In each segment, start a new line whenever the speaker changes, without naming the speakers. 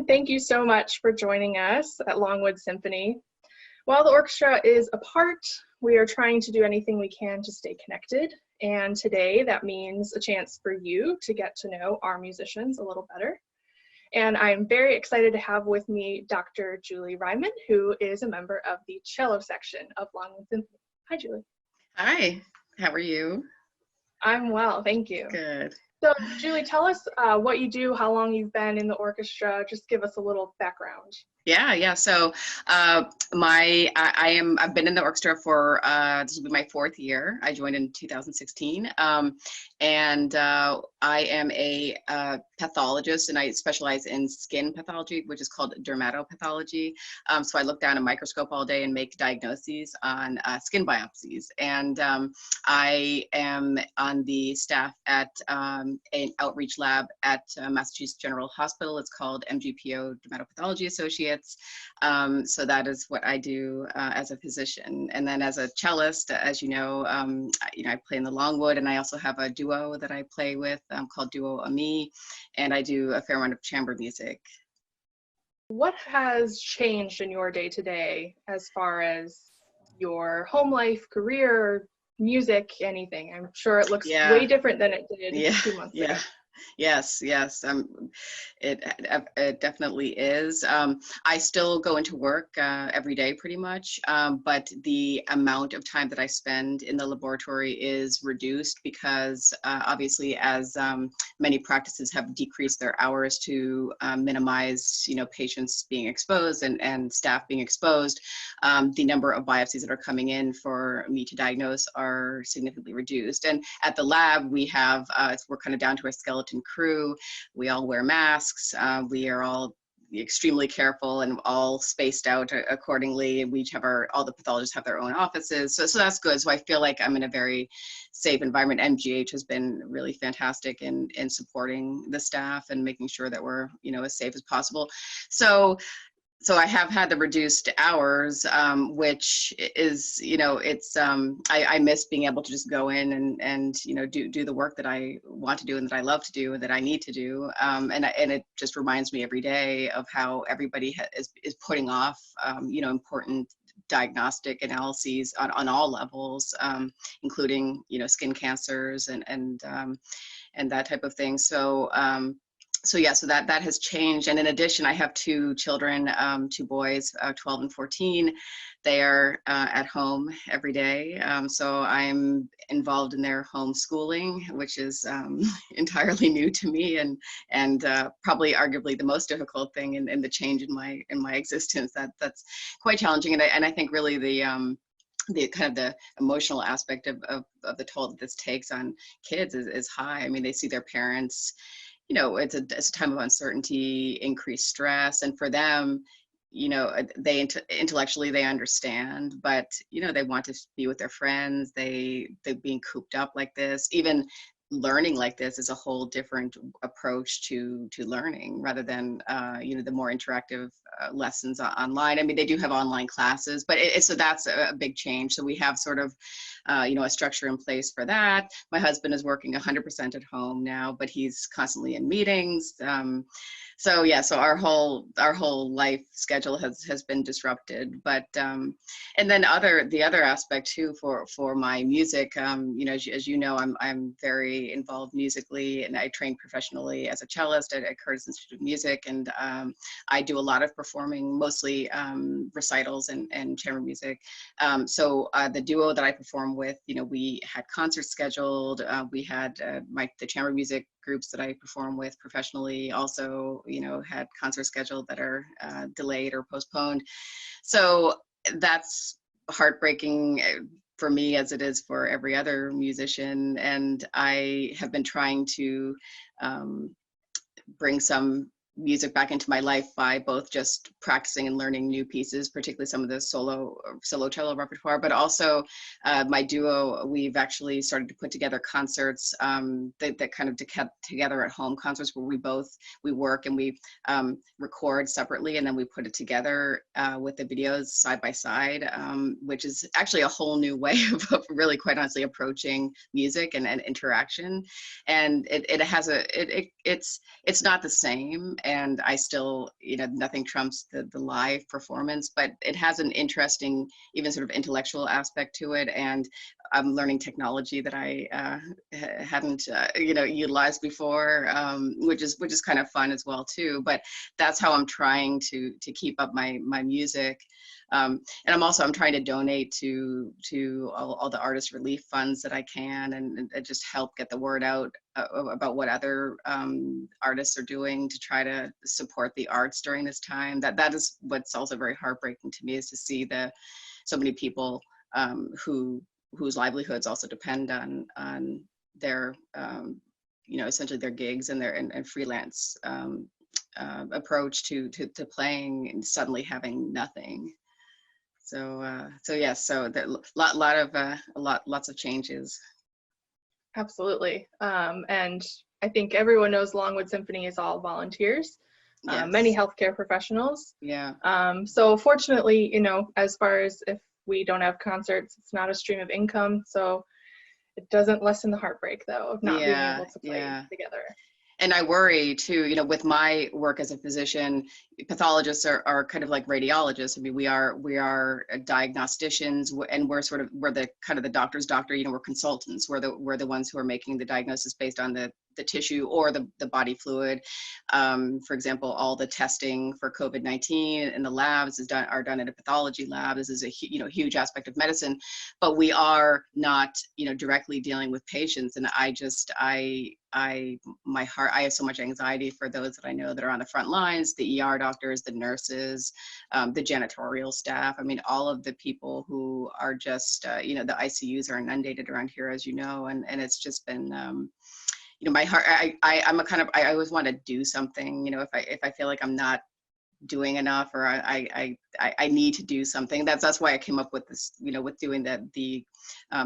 Thank you so much for joining us at Longwood Symphony. While the orchestra is apart, we are trying to do anything we can to stay connected. And today that means a chance for you to get to know our musicians a little better. And I'm very excited to have with me Dr. Julie Reimann, who is a member of the cello section of Longwood Symphony. Hi, Julie.
Hi, how are you?
I'm well, thank you.
Good.
So, Julie, tell us what you do, how long you've been in the orchestra. Just give us a little background.
Yeah. So, I've been in the orchestra for this will be my fourth year. I joined in 2016, and I am a pathologist, and I specialize in skin pathology, which is called dermatopathology. So I look down a microscope all day and make diagnoses on skin biopsies. And I am on the staff at an outreach lab at Massachusetts General Hospital. It's called MGPO Dermatopathology Associates. So that is what I do as a physician. And then as a cellist, as you know, I play in the Longwood, and I also have a duo that I play with called Duo Amie, and I do a fair amount of chamber music.
What has changed in your day-to-day as far as your home life, career, music, anything? I'm sure it looks way different than it did 2 months ago.
Yes. It definitely is. I still go into work every day pretty much, but the amount of time that I spend in the laboratory is reduced because obviously as many practices have decreased their hours to minimize, patients being exposed and staff being exposed, the number of biopsies that are coming in for me to diagnose are significantly reduced. And at the lab, we have, we're kind of down to a skeleton crew. We all wear masks. We are all extremely careful and all spaced out accordingly. We each have all the pathologists have their own offices. So that's good. So I feel like I'm in a very safe environment. MGH has been really fantastic in supporting the staff and making sure that we're, as safe as possible. So I have had the reduced hours, which is, I miss being able to just go in and do the work that I want to do and that I love to do and that I need to do. And it just reminds me every day of how everybody is putting off, important diagnostic analyses on all levels, including, skin cancers and that type of thing. So that has changed. And in addition, I have two children, two boys, 12 and 14. They are at home every day. So I'm involved in their homeschooling, which is entirely new to me and probably arguably the most difficult thing in the change in my existence. That's quite challenging. And I think really the kind of the emotional aspect of the toll that this takes on kids is high. I mean, they see their parents, it's a time of uncertainty, increased stress, and for them, they intellectually they understand, but they want to be with their friends. They're being cooped up like this. Even learning like this is a whole different approach to learning rather than the more interactive lessons online. I mean, they do have online classes, but so that's a big change. So we have sort of a structure in place for that. My husband is working 100% at home now, but he's constantly in meetings. So our whole life schedule has been disrupted. But and then the other aspect too for my music, as you know, I'm very involved musically, and I trained professionally as a cellist at Curtis Institute of Music, and I do a lot of performing, mostly recitals and chamber music. So the duo that I perform with, we had concerts scheduled. We had the chamber music groups that I perform with professionally also, had concerts scheduled that are delayed or postponed. So that's heartbreaking for me as it is for every other musician. And I have been trying to bring some music back into my life by both just practicing and learning new pieces, particularly some of the solo cello repertoire, but also my duo, we've actually started to put together concerts that kind of together at home concerts where we work and we record separately, and then we put it together with the videos side by side, which is actually a whole new way of really quite honestly approaching music and interaction. And it's not the same. and I still, nothing trumps the live performance, but it has an interesting, even sort of intellectual aspect to it. And I'm learning technology that I hadn't, utilized before, which is kind of fun as well too. But that's how I'm trying to keep up my music. And I'm trying to donate to all the artist relief funds that I can, and just help get the word out about what other artists are doing to try to support the arts during this time. That is what's also very heartbreaking to me, is to see so many people whose livelihoods also depend on their essentially their gigs and and freelance approach to playing, and suddenly having nothing. So yes, so there lots of changes.
Absolutely. And I think everyone knows Longwood Symphony is all volunteers,
Yes.
many healthcare professionals.
Yeah.
So fortunately, as far as if we don't have concerts, it's not a stream of income. So it doesn't lessen the heartbreak, though, of not being able to play together.
And I worry too, with my work as a physician, pathologists are kind of like radiologists. I mean, we are diagnosticians, and we're the kind of the doctor's doctor. We're consultants. We're the ones who are making the diagnosis based on the tissue or the body fluid. For example, all the testing for COVID-19 in the labs are done in a pathology lab. This is a huge aspect of medicine, but we are not directly dealing with patients. And I have so much anxiety for those that I know that are on the front lines, the ER doctors, the nurses, the janitorial staff. I mean, all of the people who are just, the ICUs are inundated around here, as you know, and it's just been, my heart, I always want to do something, if I feel like I'm not doing enough, or I need to do something. That's why I came up with this, with doing the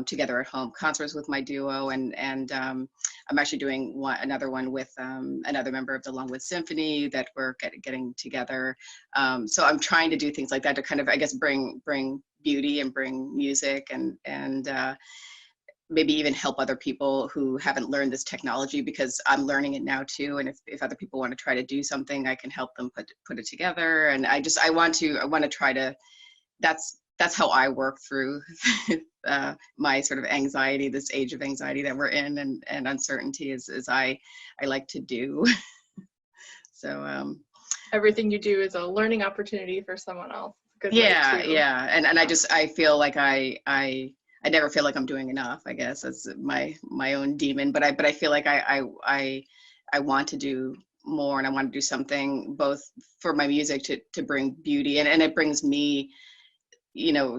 Together at Home concerts with my duo, and I'm actually doing another one with another member of the Longwood Symphony that we're getting together. So I'm trying to do things like that to kind of, I guess, bring beauty and bring music and maybe even help other people who haven't learned this technology, because I'm learning it now too. And if other people want to try to do something, I can help them put it together. And I want to try to, that's how I work through my sort of anxiety, this age of anxiety that we're in, and uncertainty is I like to do. So
everything you do is a learning opportunity for someone else. Good
yeah,
way to,
yeah. And I feel like I never feel like I'm doing enough. I guess that's my own demon, but I feel like I want to do more, and I want to do something both for my music to bring beauty, and it brings me,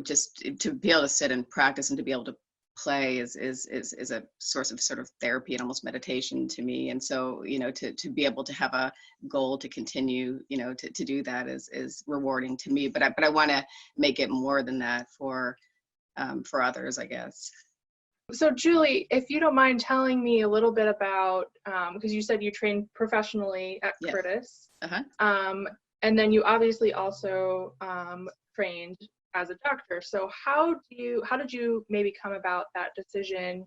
just to be able to sit and practice and to be able to play is a source of sort of therapy and almost meditation to me. And so, to be able to have a goal to continue, to do that is rewarding to me. But I want to make it more than that for others, I guess.
So Julie, if you don't mind telling me a little bit about, because you said you trained professionally at
Yes.
Curtis,
Uh-huh.
And then you obviously also trained as a doctor. So how did you maybe come about that decision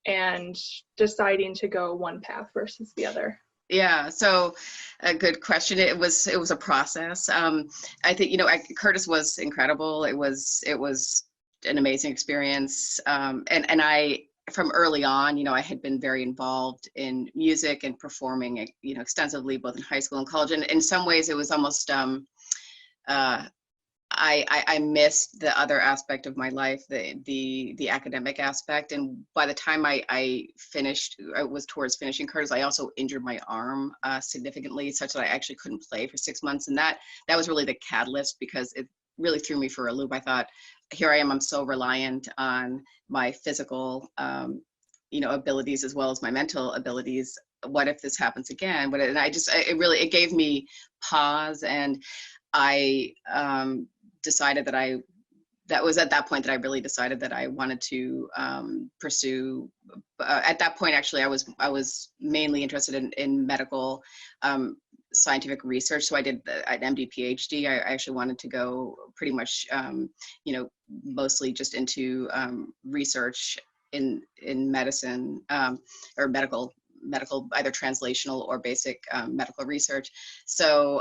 and deciding to go one path versus the other?
Yeah, so a good question. It was a process. I think, Curtis was incredible. It was an amazing experience. And I, from early on, I had been very involved in music and performing, extensively, both in high school and college. And in some ways it was almost, I missed the other aspect of my life, the academic aspect. And by the time I was towards finishing Curtis, I also injured my arm significantly, such that I actually couldn't play for 6 months. And that was really the catalyst, because it really threw me for a loop. I thought, here I am, I'm so reliant on my physical, abilities as well as my mental abilities. What if this happens again? And it gave me pause. And I decided that was at that point that I really decided that I wanted to pursue. At that point, actually, I was mainly interested in medical scientific research. So I did an MD PhD. I actually wanted to go pretty much, mostly just into research in medicine, or medical medical, either translational or basic medical research. So,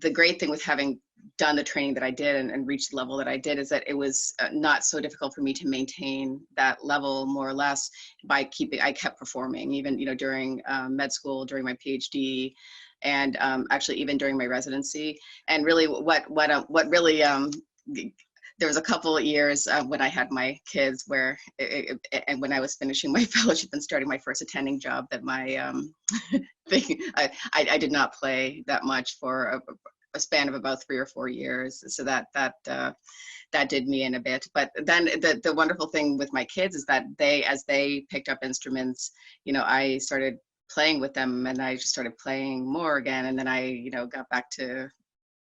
the great thing with having done the training that I did and reached the level that I did is that it was not so difficult for me to maintain that level, more or less, by I kept performing, even, you know, during med school, during my PhD, and actually even during my residency. And really what really, there was a couple of years when I had my kids where, and when I was finishing my fellowship and starting my first attending job, that my thing, I did not play that much for a span of about 3 or 4 years. So that did me in a bit. But then the wonderful thing with my kids is that as they picked up instruments, you know, I started playing with them, and I just started playing more again. And then I, you know, got back to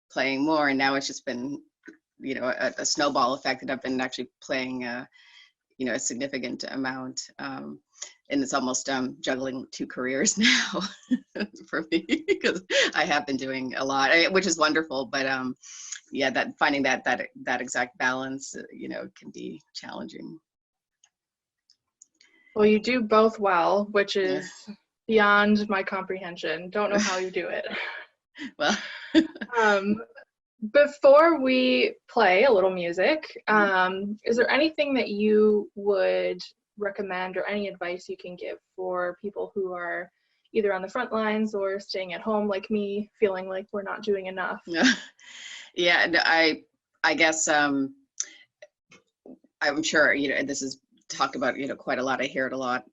playing more, and now it's just been, you know, a snowball effect that I've been actually playing, you know, a significant amount. And it's almost juggling 2 careers now for me, because I have been doing a lot, which is wonderful. But yeah, that finding that exact balance, you know, can be challenging.
Well, you do both well, which is
Yeah.
beyond my comprehension. Don't know how you do it.
Well,
before we play a little music, is there anything that you would recommend or any advice you can give for people who are either on the front lines or staying at home like me, feeling like we're not doing enough?
yeah, and I guess I'm sure, you know, and this is talked about, you know, quite a lot. I hear it a lot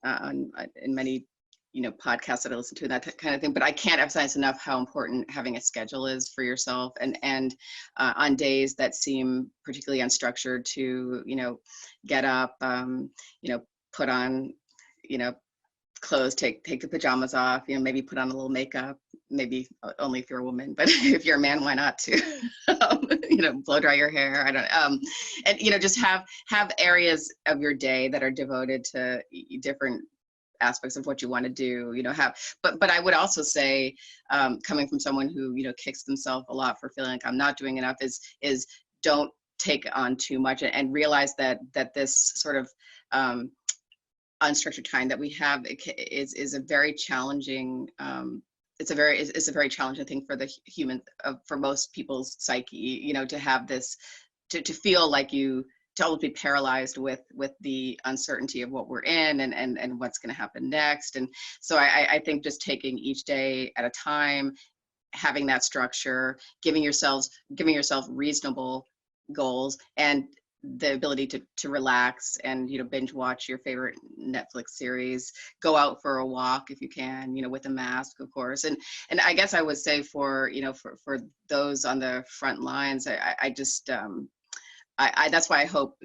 in many, you know, podcasts that I listen to, and that kind of thing. But I can't emphasize enough how important having a schedule is for yourself, and on days that seem particularly unstructured, to, you know, get up, you know, put on, you know, clothes, take the pajamas off, you know, maybe put on a little makeup, maybe only if you're a woman, but if you're a man, why not too? You know, blow dry your hair. I don't, and, you know, just have areas of your day that are devoted to different aspects of what you want to do, you know, but I would also say, coming from someone who, you know, kicks themselves a lot for feeling like I'm not doing enough, is don't take on too much, and realize that this sort of unstructured time that we have is a very challenging, it's a very challenging thing for the human, for most people's psyche, you know, to have this, to feel like to always be paralyzed with the uncertainty of what we're in, and what's going to happen next. And so I think just taking each day at a time, having that structure, giving yourself reasonable goals, and the ability to relax and, you know, binge watch your favorite Netflix series, go out for a walk if you can, you know, with a mask, of course. And I guess I would say, for, you know, for those on the front lines, I just that's why I hope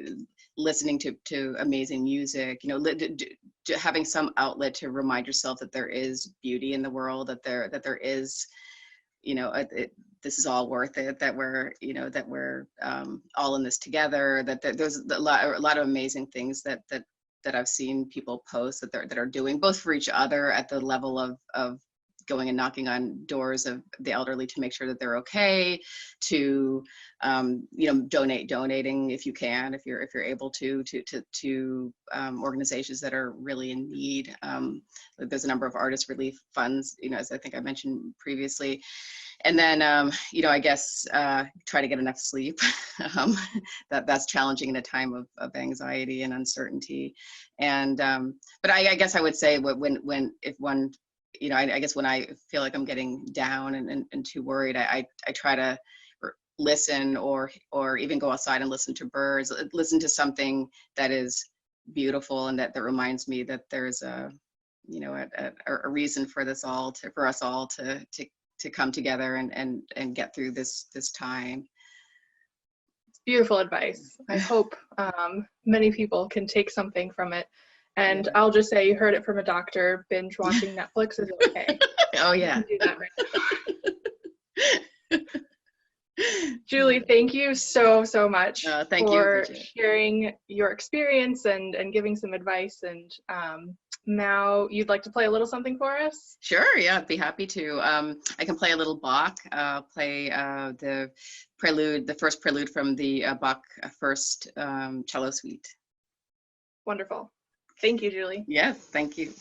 listening to amazing music, you know, having some outlet to remind yourself that there is beauty in the world, that there is, you know, this is all worth it, that we're, you know, that we're all in this together, that there's a lot of amazing things that I've seen people post that are doing, both for each other at the level of going and knocking on doors of the elderly to make sure that they're okay, to you know, donating if you can, if you're able to organizations that are really in need. There's a number of artist relief funds, you know, as I think I mentioned previously. And then, you know, I guess try to get enough sleep. That's challenging in a time of anxiety and uncertainty. And but I guess I would say, if one, you know, I guess when I feel like I'm getting down and too worried, I try to listen, or even go outside and listen to birds, listen to something that is beautiful, and that reminds me that there's a, you know, a reason for us all to come together and get through this time.
Beautiful advice. I hope many people can take something from it. And
Yeah.
I'll just say, you heard it from a doctor, binge watching Netflix is okay.
Oh yeah.
You can do that right now. Julie, thank you so much
thank
for
you,
sharing your experience and giving some advice. And now you'd like to play a little something for us?
Sure, yeah, I'd be happy to. I can play a little Bach, play the prelude, the first prelude from the Bach first cello suite.
Wonderful. Thank you, Julie.
Yes, thank you.